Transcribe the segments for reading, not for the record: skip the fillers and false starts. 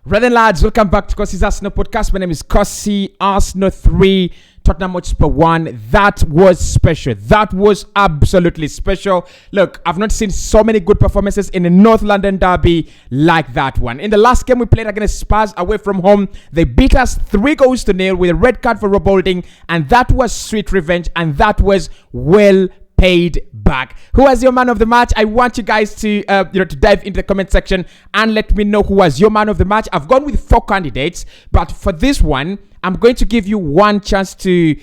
Right then, lads, welcome back to Kossi's Arsenal podcast. My name is Kossi. Arsenal 3, Tottenham Hotspur 1. That was special. That was absolutely special. Look, I've not seen so many good performances in the North London derby like that one. In the last game we played against Spurs away from home, they beat us 3-0 with a red card for Rob Holding, and that was sweet revenge, and that was well paid back. Who was your man of the match? I want you guys to to dive into the comment section and let me know who was your man of the match. I've gone with 4 candidates, but for this one I'm going to give you one chance to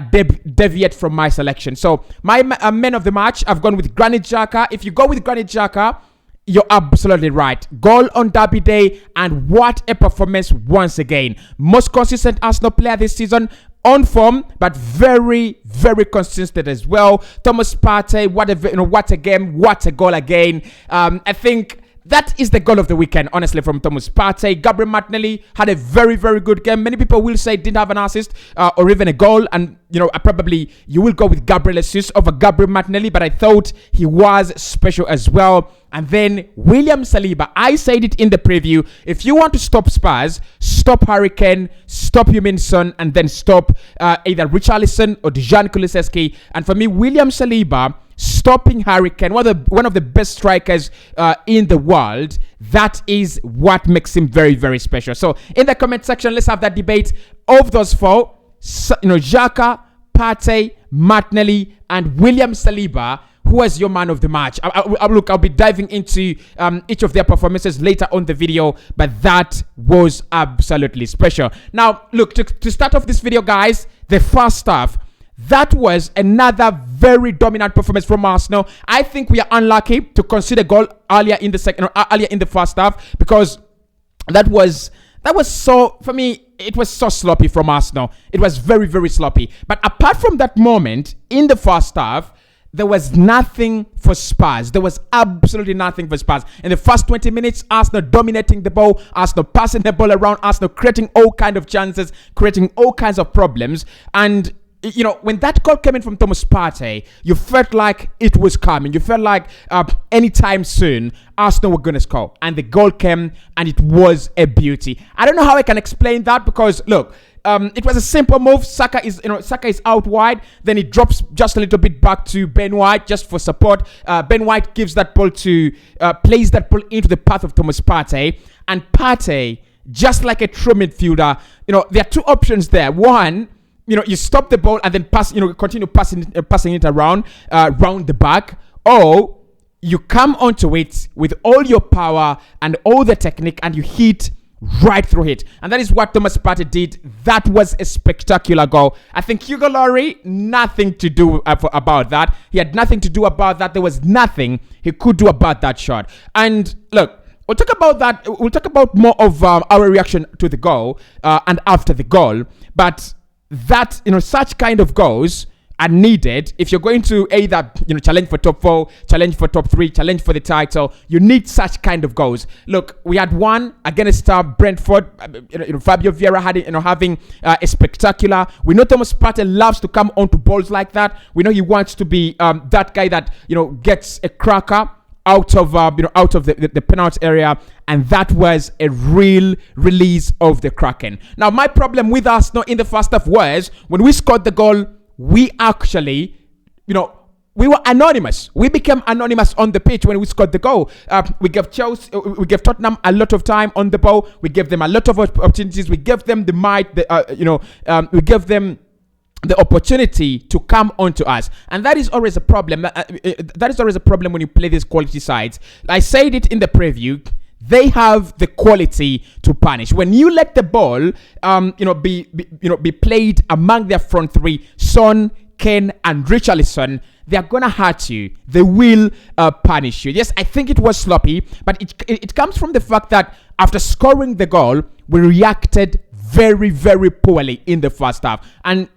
deviate from my selection. So my man of the match, I've gone with Granit Xhaka. If you go with Granit Xhaka, you're absolutely right. Goal on derby day, and what a performance once again. Most consistent Arsenal player this season. On form, but very, very consistent as well. Thomas Partey, what a game, what a goal again. I think that is the goal of the weekend, honestly, from Thomas Partey. Gabriel Martinelli had a very, very good game. Many people will say didn't have an assist or even a goal, and probably you will go with Gabriel assist over Gabriel Martinelli, but I thought he was special as well. And then William Saliba, I said it in the preview, if you want to stop Spurs, stop Harry Kane, stop Heung-min Son, and then stop either Richarlison or Dejan Kulusevski. And for me, William Saliba stopping Harry Kane, one of the best strikers in the world, that is what makes him very, very special. So in the comment section, let's have that debate. Of those 4, Xhaka, Partey, Martinelli, and William Saliba, who was your man of the match? I'll be diving into each of their performances later on the video, but that was absolutely special. Now, look, to start off this video, guys, the first half, that was another very dominant performance from Arsenal. I think we are unlucky to concede a goal earlier in the first half, because that was so, for me, it was so sloppy from Arsenal. It was very, very sloppy. But apart from that moment in the first half, there was nothing for Spurs. There was absolutely nothing for Spurs. In the first 20 minutes, Arsenal dominating the ball, Arsenal passing the ball around, Arsenal creating all kinds of chances, creating all kinds of problems. And when that goal came in from Thomas Partey, you felt like it was coming. You felt like anytime soon, Arsenal were going to score. And the goal came, and it was a beauty. I don't know how I can explain that, because, look, it was a simple move. Saka is out wide. Then he drops just a little bit back to Ben White just for support. Ben White gives that ball plays that ball into the path of Thomas Partey. And Partey, just like a true midfielder, there are 2 options there. One, you stop the ball and then pass, continue passing it around the back, or you come onto it with all your power and all the technique, and you hit right through it. And that is what Thomas Partey did. That was a spectacular goal. I think Hugo Lloris, nothing to do about that. He had nothing to do about that. There was nothing he could do about that shot. And look, we'll talk about that. We'll talk about more of our reaction to the goal and after the goal. But that, such kind of goals are needed if you're going to either challenge for top 4, challenge for top 3, challenge for the title. You need such kind of goals. Look, we had one against Brentford. Fabio Vieira had having a spectacular. We know Thomas Partey loves to come onto balls like that. We know he wants to be that guy that gets a cracker out of the penalty area, and that was a real release of the Kraken. Now, my problem with Arsenal in the first half was when we scored the goal, we actually, we were anonymous. We became anonymous on the pitch when we scored the goal. We gave Tottenham a lot of time on the ball. We gave them a lot of opportunities. We gave them the might. We gave them the opportunity to come onto us, and that is always a problem. That is always a problem when you play these quality sides. I said it in the preview. They have the quality to punish. When you let the ball, be played among their front 3, Son, Kane, and Richarlison, they are gonna hurt you. They will punish you. Yes, I think it was sloppy, but it comes from the fact that after scoring the goal, we reacted very, very poorly in the first half. And,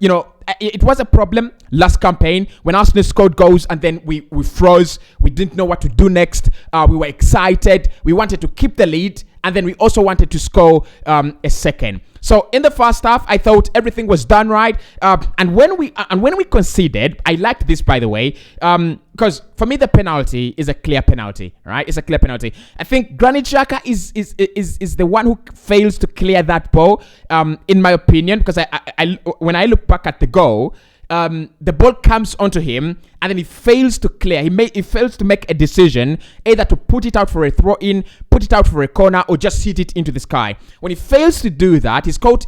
it was a problem last campaign when Arsenal scored goals and then we froze. We didn't know what to do next. We were excited. We wanted to keep the lead. and then we also wanted to score a second. So in the first half, I thought everything was done right. And when we conceded, I liked this, by the way, because for me the penalty is a clear penalty, right? It's a clear penalty. I think Granit Xhaka is the one who fails to clear that ball, in my opinion, because I when I look back at the goal. The ball comes onto him and then he fails to clear. He fails to make a decision either to put it out for a throw in, put it out for a corner, or just hit it into the sky. When he fails to do that, he's caught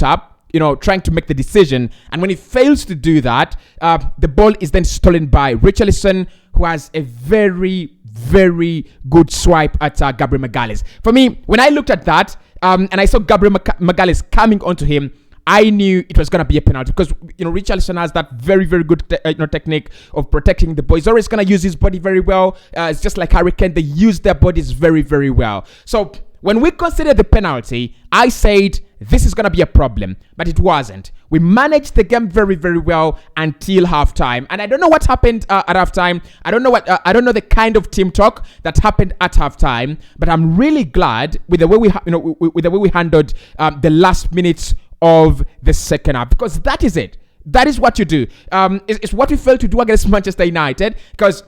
up, trying to make the decision. And when he fails to do that, the ball is then stolen by Richarlison, who has a very, very good swipe at Gabriel Magalhaes. For me, when I looked at that and I saw Gabriel Magalhaes coming onto him, I knew it was going to be a penalty because, Richarlison has that very, very good technique of protecting the ball. He's always going to use his body very well. It's just like Harry Kane. They use their bodies very, very well. So when we considered the penalty, I said this is going to be a problem, but it wasn't. We managed the game very, very well until halftime. And I don't know what happened at halftime. I don't know the kind of team talk that happened at halftime, but I'm really glad with the way we handled the last minutes of the second half, because that is it. That is what you do. It's what we failed to do against Manchester United, because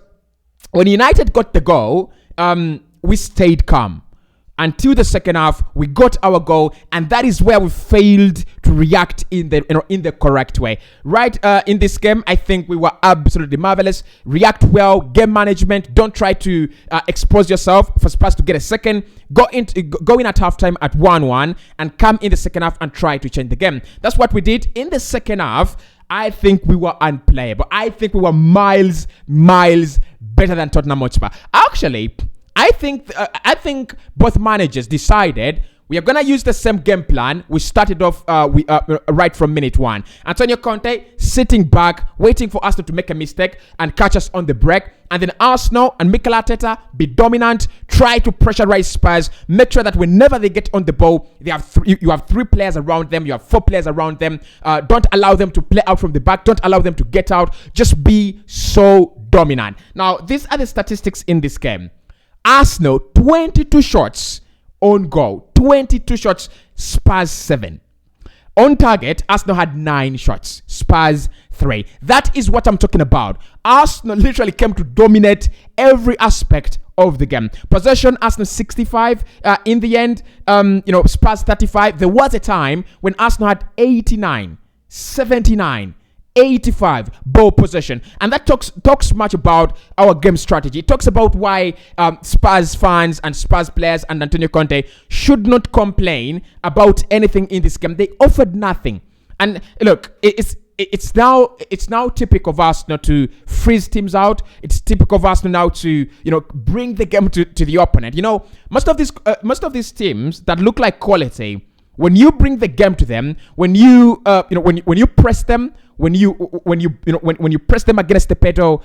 when United got the goal, we stayed calm. Until the second half, we got our goal, and that is where we failed to react in the correct way. Right in this game, I think we were absolutely marvelous. React well, game management. Don't try to expose yourself for Spurs to get a second. Go in at halftime at 1-1 and come in the second half and try to change the game. That's what we did in the second half. I think we were unplayable. I think we were miles better than Tottenham Hotspur. Actually, I think both managers decided we are going to use the same game plan we started off right from minute one. Antonio Conte sitting back, waiting for Arsenal to make a mistake and catch us on the break. And then Arsenal and Mikel Arteta be dominant, try to pressurize Spurs, make sure that whenever they get on the ball, you have 3 players around them, you have 4 players around them. Don't allow them to play out from the back. Don't allow them to get out. Just be so dominant. Now, these are the statistics in this game. Arsenal, 22 shots on goal. 22 shots, Spurs 7. On target, Arsenal had 9 shots, Spurs 3. That is what I'm talking about. Arsenal literally came to dominate every aspect of the game. Possession, Arsenal 65. In the end, Spurs 35. There was a time when Arsenal had 89, 79, 85 ball possession, and that talks much about our game strategy. It talks about why Spurs fans and Spurs players and Antonio Conte should not complain about anything in this game. They offered nothing, and look, it's now typical of Arsenal to freeze teams out. It's typical of Arsenal now to bring the game to the opponent. Most of these teams that look like quality, when you bring the game to them, when you press them, when you press them against the pedal,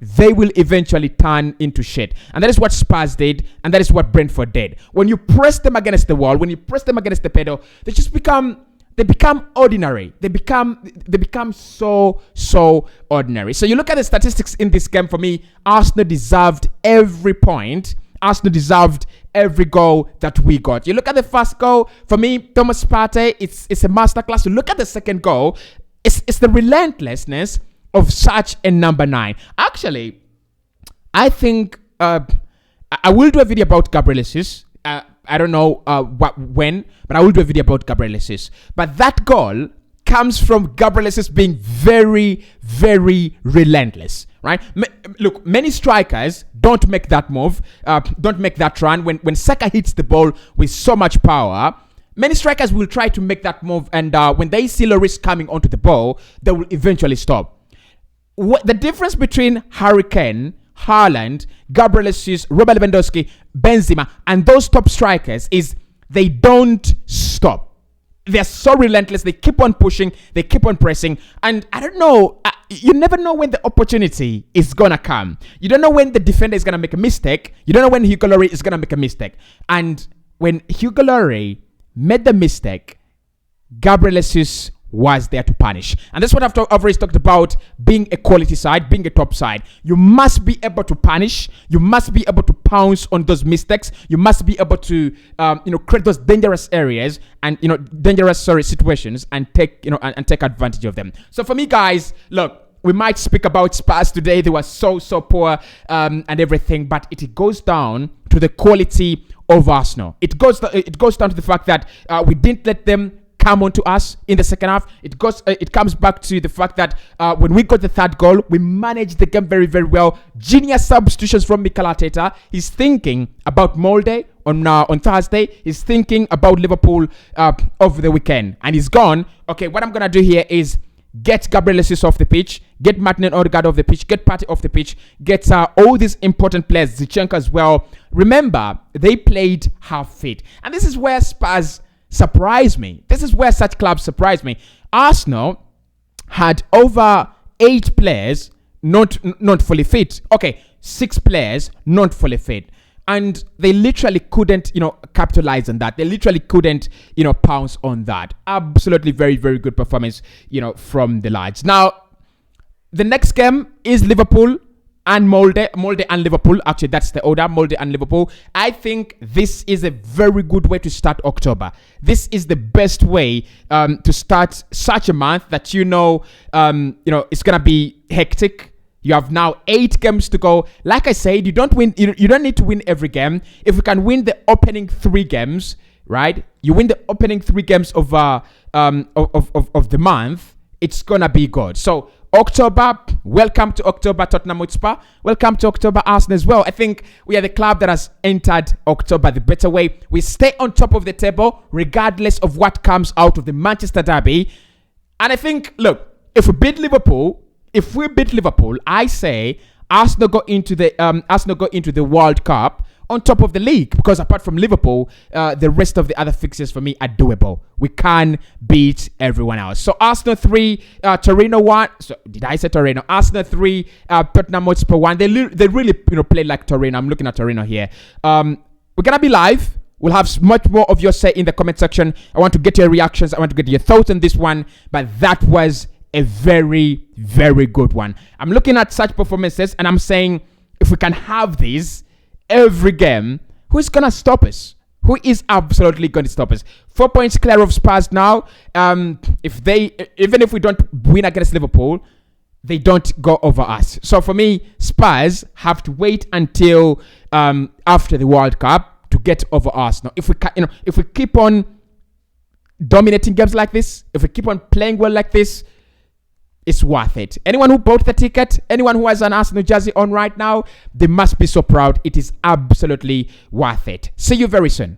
they will eventually turn into shit. And that is what Spurs did, and that is what Brentford did. When you press them against the wall, when you press them against the pedal, they become ordinary. They become so ordinary. So you look at the statistics in this game. For me, Arsenal deserved every point. Arsenal deserved every goal that we got. You look at the first goal, for me, Thomas Partey, it's a masterclass. You look at the second goal, it's the relentlessness of such a number 9. Actually, I think I will do a video about Gabriel Jesus. I don't know when, but I will do a video about Gabriel Jesus. But that goal comes from Gabriel Jesus being very, very relentless, right? Look, many strikers don't make that move, don't make that run. When Saka hits the ball with so much power, many strikers will try to make that move, and when they see Lloris coming onto the ball, they will eventually stop. The difference between Harry Kane, Haaland, Gabriel Jesus, Robert Lewandowski, Benzema, and those top strikers is they don't stop. They're so relentless. They keep on pushing. They keep on pressing. And I don't know. You never know when the opportunity is going to come. You don't know when the defender is going to make a mistake. You don't know when Hugo Lloris is going to make a mistake. And when Hugo Lloris made the mistake, Gabriel Jesus was there to punish. And that's what I've always talked about, being a quality side, being a top side. You must be able to punish. You must be able to pounce on those mistakes. You must be able to, create those dangerous areas and, situations and take advantage of them. So for me, guys, look, we might speak about Spurs today. They were so poor and everything, but it goes down to the quality of Arsenal. It goes down to the fact that we didn't let them come onto us in the second half. It comes back to the fact that when we got the third goal, we managed the game very, very well. Genius substitutions from Mikel Arteta. He's thinking about Molde on Thursday. He's thinking about Liverpool over the weekend, and he's gone. Okay, what I'm gonna do here is get Gabriel Jesus off the pitch, get Martin Odegaard off the pitch, get Partey off the pitch, get all these important players, Zinchenko as well. Remember, they played half fit. And this is where Spurs surprised me. This is where such clubs surprise me. Arsenal had over 8 players not fully fit. Okay, 6 players not fully fit. And they literally couldn't, capitalize on that. They literally couldn't, pounce on that. Absolutely very, very good performance, from the lads. Now, the next game is Liverpool and Molde and Liverpool. Actually, that's the order, Molde and Liverpool. I think this is a very good way to start October. This is the best way to start such a month that it's gonna be hectic. You have now 8 games to go. Like I said, you don't need to win every game. If you can win the opening 3 games, right? You win the opening 3 games of the month, it's gonna be good. So October, welcome to October, Tottenham Hotspur. Welcome to October, Arsenal as well. I think we are the club that has entered October the better way. We stay on top of the table regardless of what comes out of the Manchester derby. And I think, look, if we beat Liverpool, I say Arsenal go into the World Cup on top of the league, because apart from Liverpool, the rest of the other fixtures for me are doable. We can beat everyone else. So Arsenal 3, Torino 1. So did I say Torino? Arsenal 3, Tottenham Hotspur 1. They really play like Torino. I'm looking at Torino here. We're gonna be live. We'll have much more of your say in the comment section. I want to get your reactions. I want to get your thoughts on this one. But that was a very, very good one. I'm looking at such performances and I'm saying, if we can have these every game, who's going to stop us? Who is absolutely going to stop us? 4 points clear of Spurs now. Even if we don't win against Liverpool, they don't go over us. So for me, Spurs have to wait until after the World Cup to get over Arsenal. If we keep on dominating games like this, if we keep on playing well like this, it's worth it. Anyone who bought the ticket, anyone who has an Arsenal jersey on right now, they must be so proud. It is absolutely worth it. See you very soon.